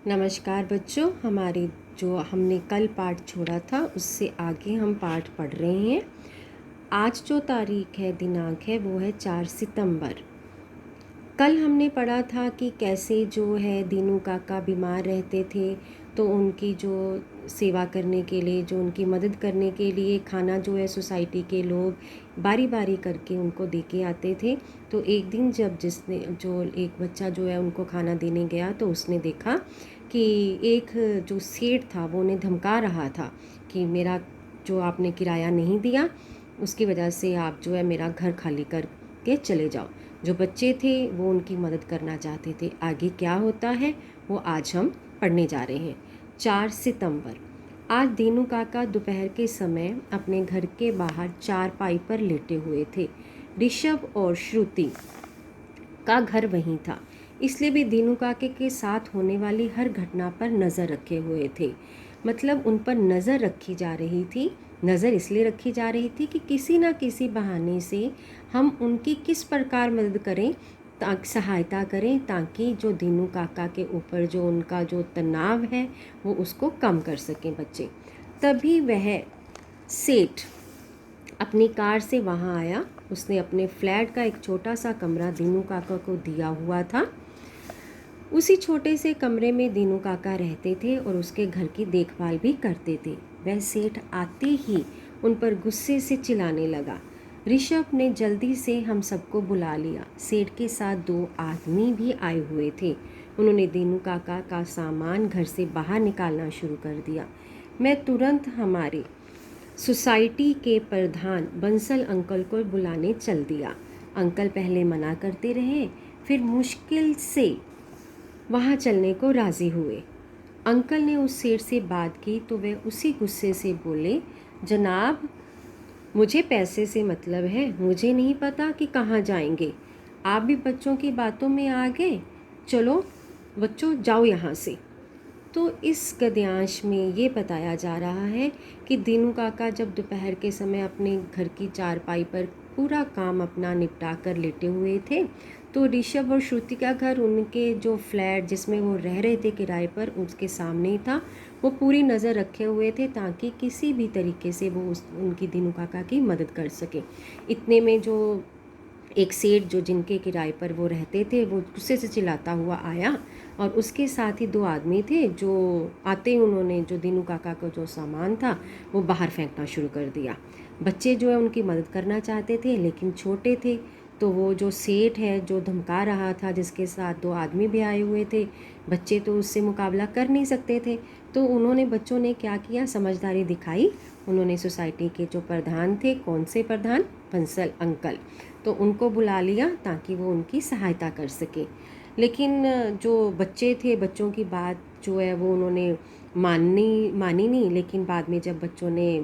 नमस्कार बच्चों, हमारी जो हमने कल पाठ छोड़ा था उससे आगे हम पाठ पढ़ रहे हैं। आज जो तारीख है, दिनांक है, वो है 4 सितंबर। कल हमने पढ़ा था कि कैसे जो है दीनू काका बीमार रहते थे तो उनकी जो सेवा करने के लिए, जो उनकी मदद करने के लिए खाना जो है सोसाइटी के लोग बारी बारी करके उनको दे के आते थे। तो एक दिन जब एक बच्चा जो है उनको खाना देने गया तो उसने देखा कि एक जो सेठ था वो उन्हें धमका रहा था कि मेरा जो आपने किराया नहीं दिया उसकी वजह से आप जो है मेरा घर खाली करके चले जाओ। जो बच्चे थे वो उनकी मदद करना चाहते थे। आगे क्या होता है वो आज हम पढ़ने जा रहे हैं। 4 सितंबर। आज दीनू काका दोपहर के समय अपने घर के बाहर चारपाई पर लेटे हुए थे। ऋषभ और श्रुति का घर वहीं था, इसलिए भी दीनू काके के साथ होने वाली हर घटना पर नज़र रखे हुए थे। मतलब उन पर नज़र रखी जा रही थी। नज़र इसलिए रखी जा रही थी कि किसी ना किसी बहाने से हम उनकी किस प्रकार मदद करें, सहायता करें, ताकि जो दीनू काका के ऊपर जो उनका जो तनाव है वो उसको कम कर सकें बच्चे। तभी वह सेठ अपनी कार से वहाँ आया। उसने अपने फ्लैट का एक छोटा सा कमरा दीनू काका को दिया हुआ था। उसी छोटे से कमरे में दीनू काका रहते थे और उसके घर की देखभाल भी करते थे। वह सेठ आते ही उन पर गुस्से से चिल्लाने लगा। ऋषभ ने जल्दी से हम सबको बुला लिया। सेठ के साथ 2 आदमी भी आए हुए थे। उन्होंने दीनू काका का सामान घर से बाहर निकालना शुरू कर दिया। मैं तुरंत हमारे सोसाइटी के प्रधान बंसल अंकल को बुलाने चल दिया। अंकल पहले मना करते रहे, फिर मुश्किल से वहाँ चलने को राज़ी हुए। अंकल ने उस सेठ से बात की तो वे उसी गुस्से से बोले, जनाब मुझे पैसे से मतलब है, मुझे नहीं पता कि कहाँ जाएंगे। आप भी बच्चों की बातों में आ गए। चलो बच्चों जाओ यहाँ से। तो इस गद्यांश में ये बताया जा रहा है कि दीनू काका जब दोपहर के समय अपने घर की चारपाई पर पूरा काम अपना निपटा कर लेटे हुए थे तो ऋषभ और श्रुति का घर उनके जो फ्लैट जिसमें वो रह रहे थे किराए पर उसके सामने ही था। वो पूरी नज़र रखे हुए थे ताकि किसी भी तरीके से वो उनकी दीनू काका की मदद कर सके। इतने में जो एक सेठ जो जिनके किराए पर वो रहते थे वो गुस्से से चिल्लाता हुआ आया और उसके साथ ही 2 आदमी थे जो आते ही उन्होंने जो दीनू काका का जो सामान था वो बाहर फेंकना शुरू कर दिया। बच्चे जो है उनकी मदद करना चाहते थे लेकिन छोटे थे, तो वो जो सेठ है जो धमका रहा था जिसके साथ 2 आदमी भी आए हुए थे, बच्चे तो उससे मुकाबला कर नहीं सकते थे। तो बच्चों ने क्या किया, समझदारी दिखाई। उन्होंने सोसाइटी के जो प्रधान थे, कौन से प्रधान, बंसल अंकल, तो उनको बुला लिया ताकि वो उनकी सहायता कर सके। लेकिन जो बच्चे थे, बच्चों की बात जो है वो उन्होंने मानी नहीं। लेकिन बाद में जब बच्चों ने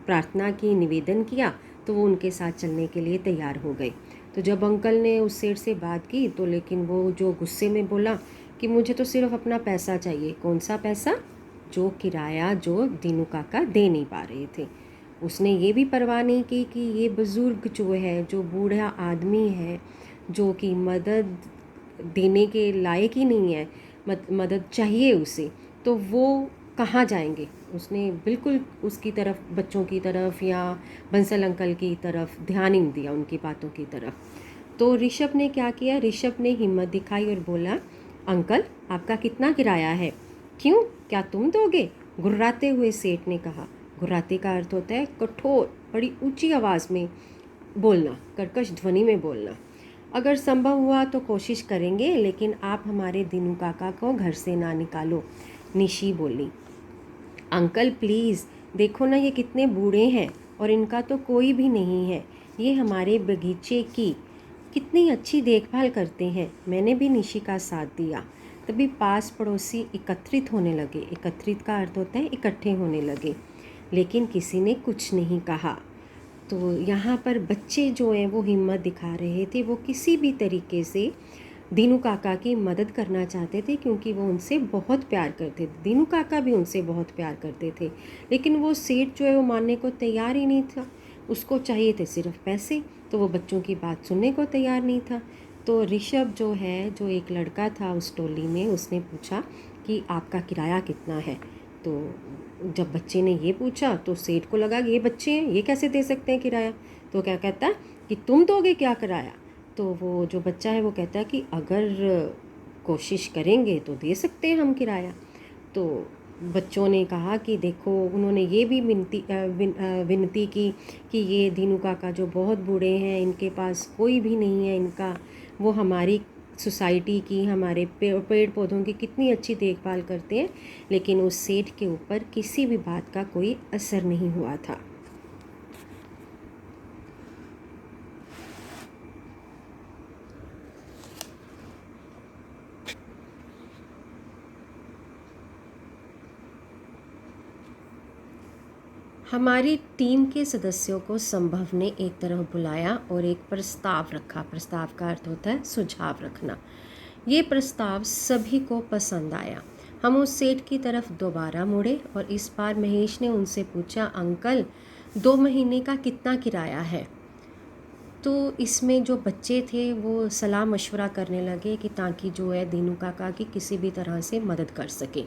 प्रार्थना की, निवेदन किया, तो वो उनके साथ चलने के लिए तैयार हो गए। तो जब अंकल ने उस सेठ से बात की तो लेकिन वो जो गुस्से में बोला कि मुझे तो सिर्फ अपना पैसा चाहिए। कौन सा पैसा? जो किराया जो दीनू काका दे नहीं पा रहे थे। उसने ये भी परवाह नहीं की कि ये बुज़ुर्ग जो है, जो बूढ़ा आदमी है, जो कि मदद देने के लायक ही नहीं है, मदद चाहिए उसे, तो वो कहाँ जाएंगे। उसने बिल्कुल उसकी तरफ, बच्चों की तरफ या बंसल अंकल की तरफ ध्यान ही नहीं दिया, उनकी बातों की तरफ। तो ऋषभ ने क्या किया, ऋषभ ने हिम्मत दिखाई और बोला, अंकल आपका कितना किराया है? क्यों, क्या तुम दोगे? घुर्राते हुए सेठ ने कहा। घुर्राते का अर्थ होता है कठोर, बड़ी ऊंची आवाज़ में बोलना, कर्कश ध्वनि में बोलना। अगर संभव हुआ तो कोशिश करेंगे, लेकिन आप हमारे दीनू काका को घर से ना निकालो, निशी बोली। अंकल प्लीज़, देखो ना ये कितने बूढ़े हैं और इनका तो कोई भी नहीं है। ये हमारे बगीचे की कितनी अच्छी देखभाल करते हैं। मैंने भी निशी का साथ दिया। तभी पास पड़ोसी एकत्रित होने लगे। एकत्रित का अर्थ होता है इकट्ठे होने लगे, लेकिन किसी ने कुछ नहीं कहा। तो यहाँ पर बच्चे जो हैं वो हिम्मत दिखा रहे थे। वो किसी भी तरीके से दीनू काका की मदद करना चाहते थे क्योंकि वो उनसे बहुत प्यार करते थे। दीनू काका भी उनसे बहुत प्यार करते थे, लेकिन वो सेठ जो है वो मानने को तैयार ही नहीं था। उसको चाहिए थे सिर्फ पैसे, तो वो बच्चों की बात सुनने को तैयार नहीं था। तो ऋषभ जो है, जो एक लड़का था उस टोली में, उसने पूछा कि आपका किराया कितना है। तो जब बच्चे ने ये पूछा तो सेठ को लगा कि ये बच्चे हैं, ये कैसे दे सकते हैं किराया। तो क्या कहता है कि तुम दोगे क्या किराया। तो वो जो बच्चा है वो कहता है कि अगर कोशिश करेंगे तो दे सकते हैं हम किराया। तो बच्चों ने कहा कि देखो, उन्होंने ये भी विनती की कि ये दीनू काका जो बहुत बूढ़े हैं, इनके पास कोई भी नहीं है इनका, वो हमारी सोसाइटी की, हमारे पेड़ पौधों की कितनी अच्छी देखभाल करते हैं, लेकिन उस सेठ के ऊपर किसी भी बात का कोई असर नहीं हुआ था। हमारी टीम के सदस्यों को संभव ने एक तरफ बुलाया और एक प्रस्ताव रखा। प्रस्ताव का अर्थ होता है सुझाव रखना। ये प्रस्ताव सभी को पसंद आया। हम उस सेठ की तरफ दोबारा मुड़े और इस बार महेश ने उनसे पूछा, अंकल 2 महीने का कितना किराया है। तो इसमें जो बच्चे थे वो सलाह मशवरा करने लगे कि ताकि जो है दीनू काका की किसी भी तरह से मदद कर सके।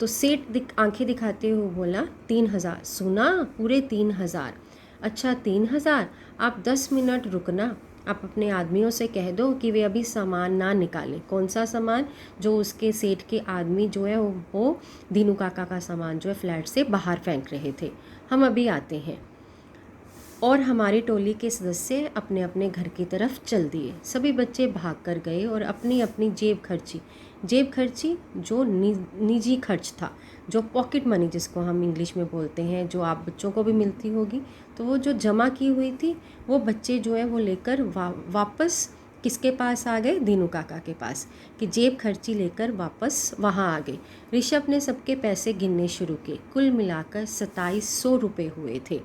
तो सेठ आंखें दिखाते हुए बोला, 3,000। सुना, पूरे 3,000। अच्छा 3,000। आप 10 मिनट रुकना, आप अपने आदमियों से कह दो कि वे अभी सामान ना निकालें। कौन सा सामान? जो उसके सेठ के आदमी जो है वो दीनू काका का सामान जो है फ्लैट से बाहर फेंक रहे थे। हम अभी आते हैं। और हमारी टोली के सदस्य अपने अपने घर की तरफ चल दिए। सभी बच्चे भाग कर गए और अपनी अपनी जेब खर्ची जो निजी खर्च था, जो पॉकेट मनी जिसको हम इंग्लिश में बोलते हैं, जो आप बच्चों को भी मिलती होगी, तो वो जो जमा की हुई थी वो बच्चे जो है वो लेकर वापस किसके पास आ गए? दीनू काका के पास, कि जेब खर्ची लेकर वापस वहाँ आ गए। ऋषभ ने सबके पैसे गिनने शुरू किए। कुल मिलाकर 2700 रुपये हुए थे।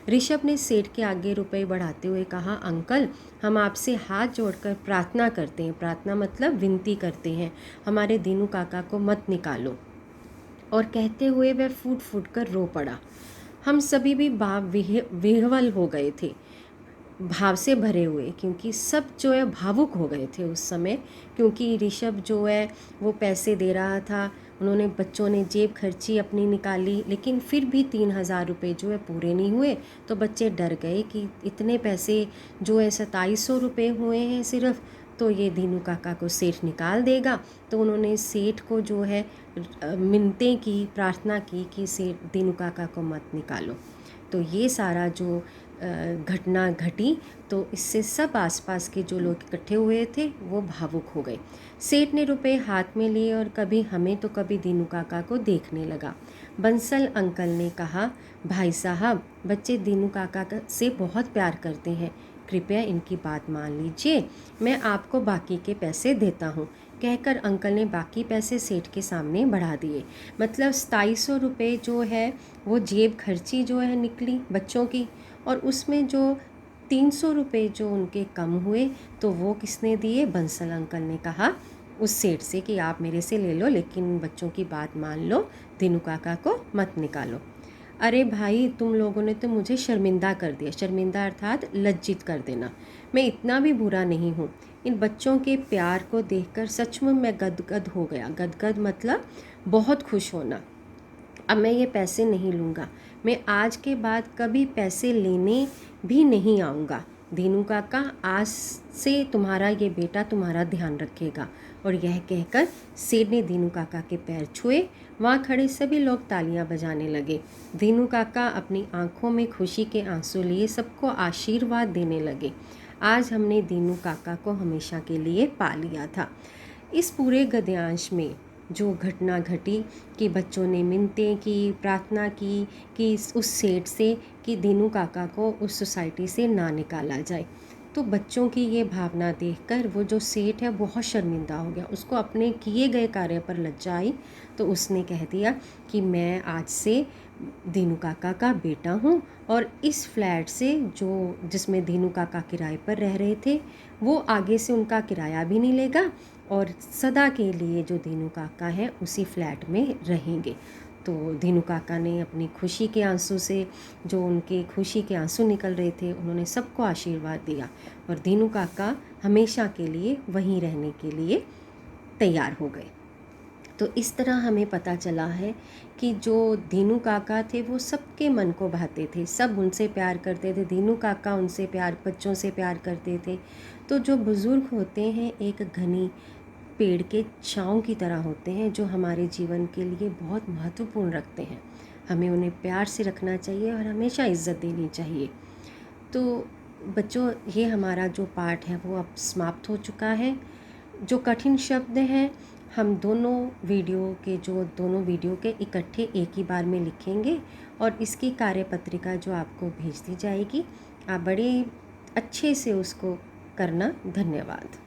ऋषभ ने सेठ के आगे रुपए बढ़ाते हुए कहा, अंकल हम आपसे हाथ जोड़कर प्रार्थना करते हैं। प्रार्थना मतलब विनती करते हैं, हमारे दीनू काका को मत निकालो। और कहते हुए वह फूट फूट कर रो पड़ा। हम सभी भी विह्वल हो गए थे, भाव से भरे हुए, क्योंकि सब जो है भावुक हो गए थे उस समय, क्योंकि ऋषभ जो है वो पैसे दे रहा था। उन्होंने बच्चों ने जेब खर्ची अपनी निकाली, लेकिन फिर भी 3,000 रुपये जो है पूरे नहीं हुए। तो बच्चे डर गए कि इतने पैसे जो है 2700 रुपये हुए हैं सिर्फ, तो ये दीनू काका को सेठ निकाल देगा। तो उन्होंने सेठ को जो है मिन्नतें की, प्रार्थना की कि सेठ दीनू काका को मत निकालो। तो ये सारा जो घटना घटी, तो इससे सब आसपास के जो लोग इकट्ठे हुए थे वो भावुक हो गए। सेठ ने रुपए हाथ में लिए और कभी हमें तो कभी दीनू काका को देखने लगा। बंसल अंकल ने कहा, भाई साहब बच्चे दीनू काका से बहुत प्यार करते हैं, कृपया इनकी बात मान लीजिए, मैं आपको बाकी के पैसे देता हूँ। कहकर अंकल ने बाकी पैसे सेठ के सामने बढ़ा दिए। मतलब 2700 रुपये जो है वो जेब खर्ची जो है निकली बच्चों की, और उसमें जो 300 रुपये जो उनके कम हुए तो वो किसने दिए? बंसल अंकल ने कहा उस सेठ से कि आप मेरे से ले लो, लेकिन बच्चों की बात मान लो, दीनू काका को मत निकालो। अरे भाई, तुम लोगों ने तो मुझे शर्मिंदा कर दिया। शर्मिंदा अर्थात लज्जित कर देना। मैं इतना भी बुरा नहीं हूँ। इन बच्चों के प्यार को देखकर सचमुच मैं गदगद हो गया। गदगद मतलब बहुत खुश होना। अब मैं ये पैसे नहीं लूँगा, मैं आज के बाद कभी पैसे लेने भी नहीं आऊँगा। दीनू काका, आज से तुम्हारा ये बेटा तुम्हारा ध्यान रखेगा। और यह कहकर सेठ ने दीनू काका के पैर छुए। वहाँ खड़े सभी लोग तालियां बजाने लगे। दीनू काका अपनी आंखों में खुशी के आंसू लिए सबको आशीर्वाद देने लगे। आज हमने दीनू काका को हमेशा के लिए पा लिया था। इस पूरे गद्यांश में जो घटना घटी कि बच्चों ने मिन्नतें की, प्रार्थना की कि उस सेठ से कि दीनू काका को उस सोसाइटी से ना निकाला जाए, तो बच्चों की ये भावना देखकर वो जो सेठ है बहुत शर्मिंदा हो गया। उसको अपने किए गए कार्य पर लज्जा आई, तो उसने कह दिया कि मैं आज से दीनू काका का बेटा हूँ, और इस फ्लैट से जो जिसमें दीनू काका किराए पर रह रहे थे वो आगे से उनका किराया भी नहीं लेगा, और सदा के लिए जो दीनू काका हैं उसी फ्लैट में रहेंगे। तो दीनू काका ने अपनी खुशी के आंसू से, जो उनके खुशी के आंसू निकल रहे थे, उन्होंने सबको आशीर्वाद दिया और दीनू काका हमेशा के लिए वहीं रहने के लिए तैयार हो गए। तो इस तरह हमें पता चला है कि जो दीनू काका थे वो सबके मन को भाते थे, सब उनसे प्यार करते थे, दीनू काका उनसे प्यार, बच्चों से प्यार करते थे। तो जो बुज़ुर्ग होते हैं एक घनी पेड़ के छाँव की तरह होते हैं, जो हमारे जीवन के लिए बहुत महत्वपूर्ण रखते हैं। हमें उन्हें प्यार से रखना चाहिए और हमेशा इज़्ज़त देनी चाहिए। तो बच्चों, ये हमारा जो पाठ है वो अब समाप्त हो चुका है। जो कठिन शब्द हैं हम दोनों वीडियो के इकट्ठे एक ही बार में लिखेंगे और इसकी कार्यपत्रिका जो आपको भेज दी जाएगी, आप बड़े अच्छे से उसको करना। धन्यवाद।